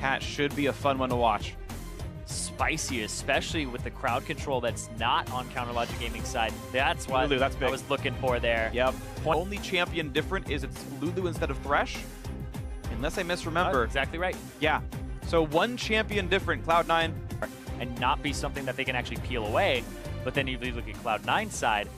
Cat should be a fun one to watch. Spicy, especially with the crowd control that's not on CounterLogic Gaming's side. That's what Lulu, that's big. I was looking for there. Yep. Only champion different is it's Lulu instead of Thresh, unless I misremember. Exactly right. Yeah. So one champion different, Cloud9. And not be something that they can actually peel away. But then you look at Cloud9's side,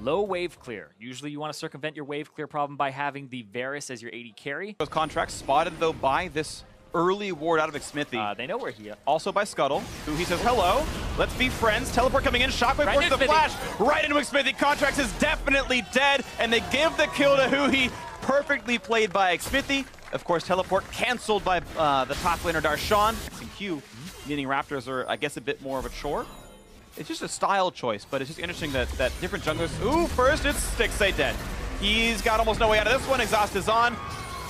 low wave clear. Usually you want to circumvent your wave clear problem by having the Varus as your AD carry. Those contracts spotted though by this early ward out of Xmithy. They know where he is. Also by Scuttle, who he says, hello, let's be friends. Teleport coming in, Shockwave Right forces the into flash, right into Xmithy. Contracts is definitely dead, and they give the kill to Huhi. Perfectly played by Xmithy. Of course, teleport canceled by the top laner Darshan. And Q, meaning Raptors are, I guess, a bit more of a chore. It's just a style choice, but it's just interesting that different junglers. Ooh, first it's Stixay dead. He's got almost no way out of this one. Exhaust is on.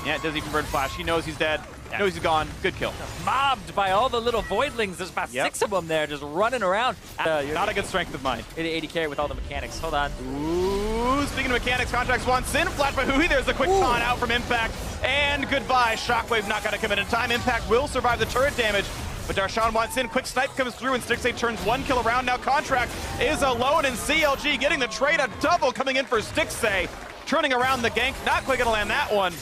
Yeah, it doesn't even burn flash. He knows he's dead. Yeah. Knows he's gone. Good kill. Mobbed by all the little voidlings. There's about 6 of them there just running around. Not a good strength of mine. AD carry with all the mechanics. Hold on. Ooh, speaking of mechanics, Contracts wants in. Flash by Huhi. There's a quick taunt out from Impact. And goodbye. Shockwave not going to come in time. Impact will survive the turret damage. But Darshan wants in. Quick snipe comes through, and Stixay turns 1 kill around. Now Contract is alone, and CLG getting the trade. A double coming in for Stixay. Turning around the gank. Not quite going to land that one.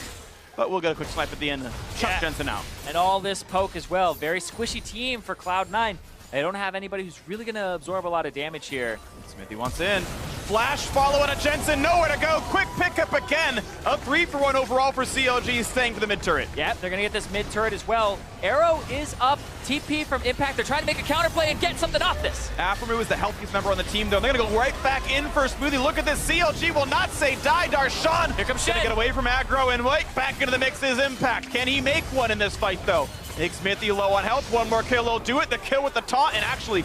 But we'll get a quick snipe at the end. Chuck Jensen out. And all this poke as well. Very squishy team for Cloud9. They don't have anybody who's really going to absorb a lot of damage here. Smithy wants in. Flash following a Jensen, nowhere to go. Quick pickup again. A 3-for-1 overall for CLG, staying for the mid turret. Yep, they're going to get this mid turret as well. Arrow is up. TP from Impact. They're trying to make a counterplay and get something off this. Aphromoo is the healthiest member on the team, though. They're going to go right back in for Smoothie. Look at this. CLG will not say die. Darshan. Here comes Shen. Gonna get away from aggro, and right back into the mix is Impact. Can he make one in this fight, though? Xmithy low on health. One more kill will do it. The kill with the taunt, and actually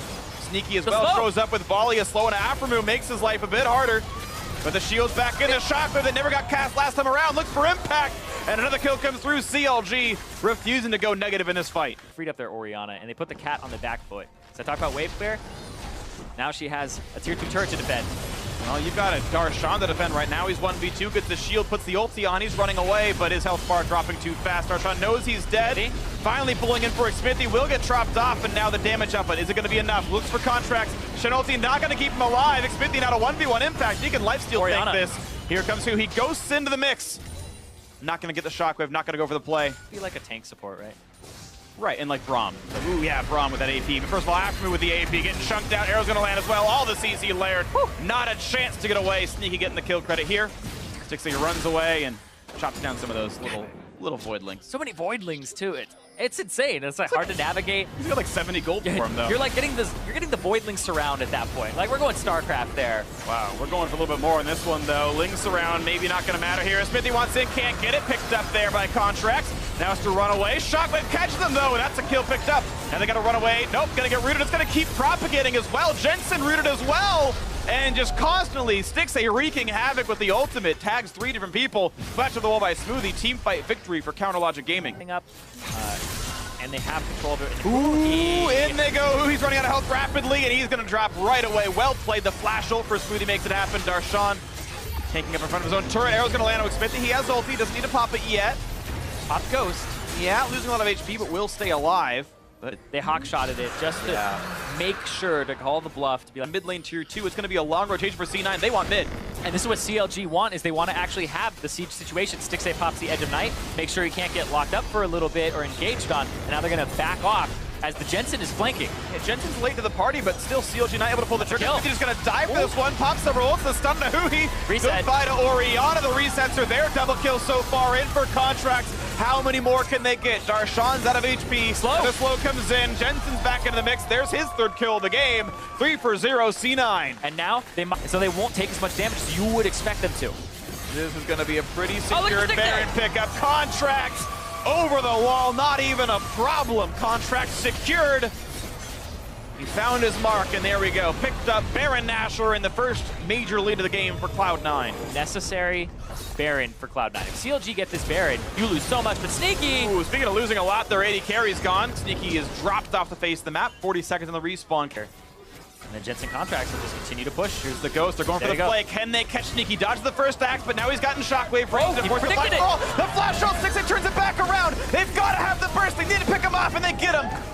sneaky as well. Throws up with volley. A slow and Aphromoo makes his life a bit harder. But the shield's back into Shockwave that never got cast last time around. Looks for Impact. And another kill comes through. CLG refusing to go negative in this fight. Freed up their Orianna, and they put the cat on the back foot. So I talked about wave clear. Now she has a tier 2 turret to defend. Well, you've got a Darshan to defend right now. He's 1v2, gets the shield, puts the ulti on. He's running away, but his health bar dropping too fast. Darshan knows he's dead. Finally pulling in for Xmithy. Will get chopped off, and now the damage up. But is it going to be enough? Looks for contracts. Shen ulti not going to keep him alive. Xmithy now a 1v1 Impact. He can lifesteal tank this. Here comes Huhi. He ghosts into the mix. Not going to get the Shockwave. Not going to go for the play. Be like a tank support, right? Right, and like Braum. Ooh, yeah, Braum with that AP. But first of all, Aphromoo with the AP, getting chunked out. Arrow's going to land as well. All the CC layered. Whew. Not a chance to get away. Sneaky getting the kill credit here. Stixay runs away and chops down some of those little voidlings. So many voidlings too. It's insane. It's like hard to navigate. He's got like 70 gold for him though. You're like getting this. You're getting the voidling surround at that point. Like we're going StarCraft there. Wow, we're going for a little bit more in this one though. Ling surround maybe not going to matter here. Smithy wants in, can't get it. Picked up there by Contracts. Now has to run away. Shockwave catches them though, and that's a kill picked up. And they got to run away. Nope, gonna get rooted. It's gonna keep propagating as well. Jensen rooted as well. And just constantly Stixay wreaking havoc with the ultimate. Tags 3 different people. Flash to the wall by Smoothie. Team fight victory for CounterLogic Gaming. Up, and they have control of it. Ooh, in they go. He's running out of health rapidly, and he's going to drop right away. Well played. The flash ult for Smoothie makes it happen. Darshan taking up in front of his own turret. Arrow's going to land on Xmithy. He has ulti. Doesn't need to pop it yet. Pop Ghost. Yeah, losing a lot of HP, but will stay alive. But they hawk-shotted it just to make sure to call the bluff to be like mid lane tier 2. It's going to be a long rotation for C9. They want mid. And this is what CLG want, is they want to actually have the siege situation. Stixay pops the Edge of Night, make sure he can't get locked up for a little bit or engaged on, and now they're going to back off as the Jensen is flanking. Yeah, Jensen's late to the party, but still CLG not able to pull the trigger. He's just going to dive for this one. Pops the rolls, the stun to Huhi. Reset. Goodbye to Orianna. The resets are there. Double kill so far in for Contracts. How many more can they get? Darshan's out of HP. Slow. The slow comes in. Jensen's back into the mix. There's his 3rd kill of the game. 3-for-0 C9. And now they won't take as much damage as you would expect them to. This is going to be a pretty secured Baron pickup. Contracts over the wall. Not even a problem. Contracts secured. He found his mark, and there we go. Picked up Baron Nashor in the first major lead of the game for Cloud9. Necessary Baron for Cloud9. If CLG get this Baron, you lose so much, but Sneaky! Ooh, speaking of losing a lot, their AD carry's gone. Sneaky is dropped off the face of the map. 40 seconds on the respawn. And the Jensen Contracts will just continue to push. Here's the Ghost. They're going for the play. Can they catch Sneaky? Dodge the first axe, but now he's gotten Shockwave range. He predicted it. The flash ult, Stixay turns it back around. They've got to have the burst. They need to pick him off, and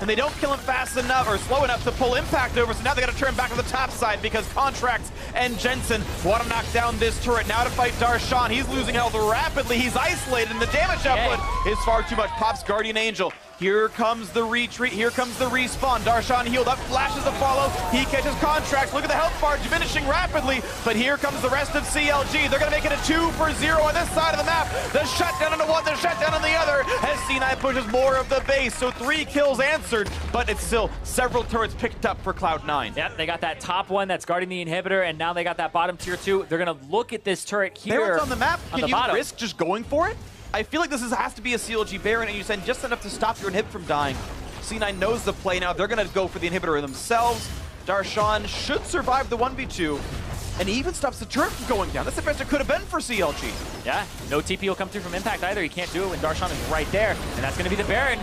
and they don't kill him fast enough or slow enough to pull Impact over, so now they got to turn back to the top side because Contracts and Jensen want to knock down this turret. Now to fight Darshan. He's losing health rapidly. He's isolated, and the damage output is far too much. Pops Guardian Angel. Here comes the retreat. Here comes the respawn. Darshan healed up, flashes a follow. He catches Contracts. Look at the health bar diminishing rapidly, but here comes the rest of CLG. They're going to make it a 2-for-0 on this side of the map. The shutdown on the one, the shutdown on the other, as C9 pushes more of the base. So 3 kills answered, but it's still several turrets picked up for Cloud9. Yep, they got that top one that's guarding the inhibitor, and now they got that bottom tier 2. They're going to look at this turret here. Baron's on the map. Can you bottom. risk just going for it? I feel like this has to be a CLG Baron, and you send just enough to stop your inhib from dying. C9 knows the play now. They're going to go for the inhibitor themselves. Darshan should survive the 1v2, and he even stops the turret from going down. That's the best it could have been for CLG. Yeah, no TP will come through from Impact either. He can't do it when Darshan is right there, and that's going to be the Baron.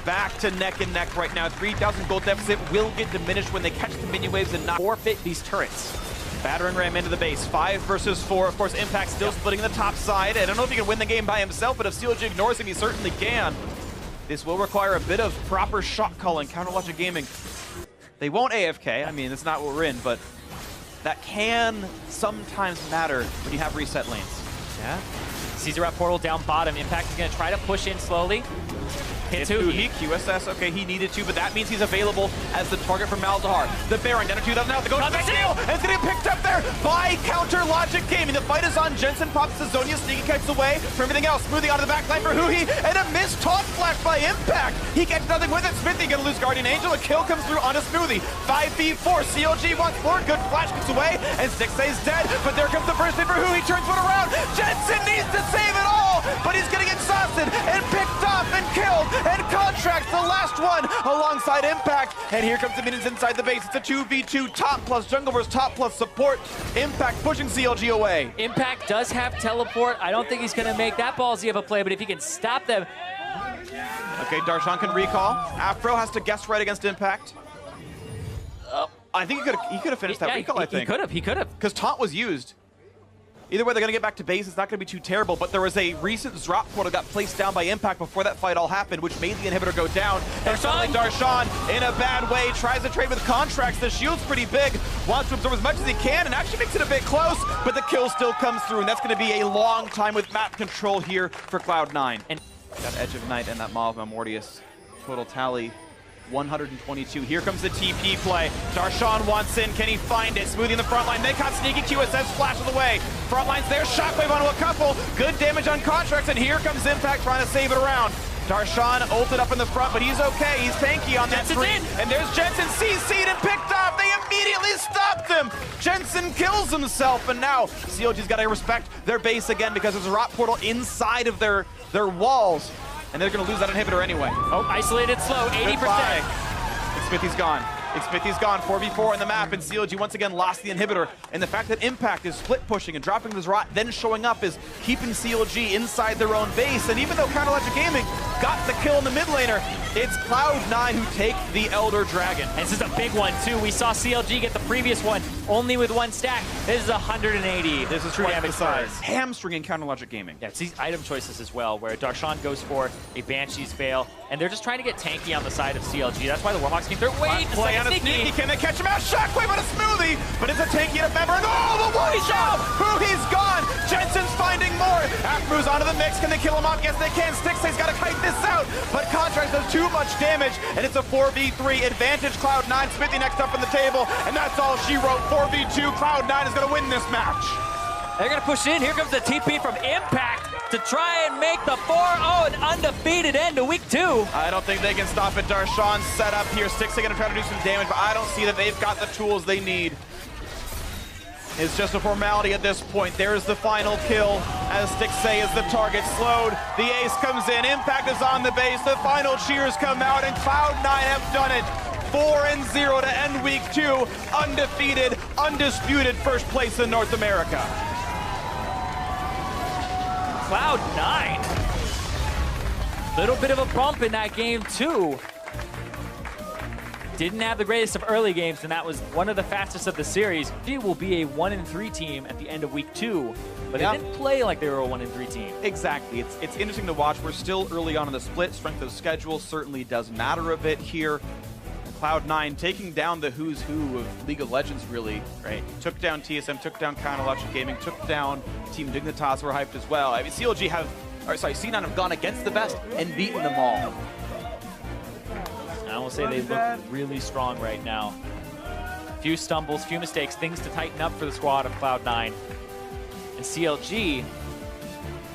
Back to neck and neck right now. 3,000 gold deficit will get diminished when they catch the minion waves and not Forfeit these turrets. Battering ram into the base. 5 versus 4. Of course, Impact still splitting the top side. I don't know if he can win the game by himself, but if CLG ignores him, he certainly can. This will require a bit of proper shot calling. Counter Logic Gaming. They won't AFK. I mean, it's not what we're in, but that can sometimes matter when you have reset lanes. Yeah. Caesar at portal down bottom. Impact is going to try to push in slowly. Hits Huhi. QSS, okay, he needed to, but that means he's available as the target for Malzahar. The Baron down to 2,000 now. They go to the steal, and it's getting picked up there by Counter Logic Gaming. The fight is on. Jensen pops the Zonia, sneaky kites away from everything else. Smoothing onto the backline for Huhi, and a missed taunt flash by Impact. He gets nothing with it. Smithy gonna lose Guardian Angel. A kill comes through onto Smoothie. 5v4. CLG wants more. Good flash gets away, and Stixay's dead, but there comes the first hit for Huhi. Turns one around. Jensen needs to save it all, but he's getting exhausted and picked off and killed, and Contracts the last one alongside Impact, and here comes the minions inside the base. It's a 2v2 top plus jungle versus top plus support. Impact pushing CLG away. Impact does have teleport. I don't think he's going to make that ballsy of a play, but if he can stop them. Okay, Darshan can recall. Afro has to guess right against Impact. I think he could have finished that recall, I think. He could have. Because taunt was used. Either way, they're going to get back to base. It's not going to be too terrible, but there was a recent drop portal got placed down by Impact before that fight all happened, which made the inhibitor go down. And suddenly Darshan, in a bad way, tries to trade with Contracts. The shield's pretty big, wants to absorb as much as he can, and actually makes it a bit close, but the kill still comes through, and that's going to be a long time with map control here for Cloud9. And that Edge of Night and that Maw of Mortius. Total tally 122. Here comes the TP play. Darshan wants in. Can he find it? Smoothie in the front line. They caught sneaky. QSS flashes away. Front line's there. Shockwave onto a couple. Good damage on Contracts, and here comes Impact trying to save it around. Darshan ulted up in the front, but he's okay. He's tanky on that screen. And there's Jensen CC'd and picked off. They immediately stopped him. Jensen kills himself, and now CLG's got to respect their base again because there's a rot portal inside of their walls. And they're going to lose that inhibitor anyway. Oh, isolated slow, 80%. Smithy's gone. Smithy's gone, 4v4 on the map, and CLG once again lost the inhibitor. And the fact that Impact is split pushing and dropping this rot, then showing up, is keeping CLG inside their own base. And even though Counter Logic Gaming got the kill in the mid laner, it's Cloud9 who take the Elder Dragon. And this is a big one, too. We saw CLG get the previous one only with 1 stack. This is 180. This is true damage size. Hamstringing Counter Logic Gaming. Yeah, it's these item choices as well, where Darshan goes for a Banshee's Veil, and they're just trying to get tanky on the side of CLG. That's why the Warhawks came through. Wait, play on a sneaky. Can they catch him out? Shockwave on a Smoothie, but it's a tanky and a member. And oh, the one shot! Huhi's gone. Jensen's finding more. Afro's onto the mix. Can they kill him off? Yes, they can. Stixay's got to kite this out, but Contracts does too much damage, and it's a 4v3 advantage. Cloud9, Smithy next up on the table, and that's all she wrote. 4v2. Cloud9 is going to win this match. They're going to push in. Here comes the TP from Impact to try and make the 4-0 an undefeated end to week 2. I don't think they can stop it. Darshan's set up here. Stixay going to try to do some damage, but I don't see that they've got the tools they need. It's just a formality at this point. There's the final kill as Stixay is the target slowed. The ace comes in. Impact is on the base. The final cheers come out, and Cloud9 have done it. 4-0 to end week 2. Undefeated, undisputed first place in North America. Cloud9. Little bit of a bump in that game, too. didn't have the greatest of early games, and that was one of the fastest of the series. It will be a 1-3 team at the end of week 2, but they didn't play like they were a 1-3 team. Exactly. It's interesting to watch. We're still early on in the split. Strength of schedule certainly does matter a bit here. Cloud9 taking down the who's who of League of Legends, really, right? Took down TSM, took down Counterlogic Gaming, took down Team Dignitas, were hyped as well. I mean, CLG have, or sorry, C9 have gone against the best and beaten them all. I will say they look really strong right now. Few stumbles, few mistakes, things to tighten up for the squad of Cloud9. And CLG,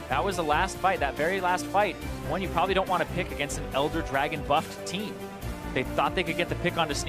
that was the last fight, that very last fight. One you probably don't want to pick against an Elder Dragon buffed team. They thought they could get the pick onto Sneak.